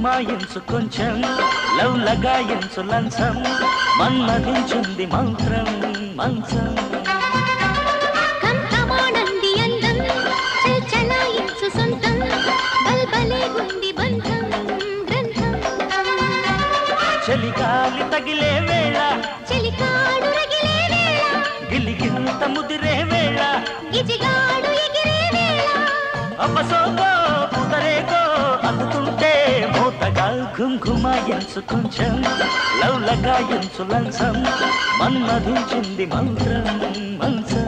గుమాయించు కొంచెం లవ్ లగాయించు లంచం మన్మధించింది మంత్రం మంచం కంకమానంది అందం చలాయించు సొంతం బల్బలే గుంది బంధం గ్రంథం చలిగాలి తగిలే వేళ చలికాడు రగిలే వేళ గిలిగింత ముదిరే వేళ గిజిగాడు ఎగిరే వేళ అపసోగో పుదరేగో అందుతుంటే మూతగా ఘుంఘుమాయించు కొంచెం లవ్ లగాయించు లంచం మన్మధించింది మంత్రం మంచం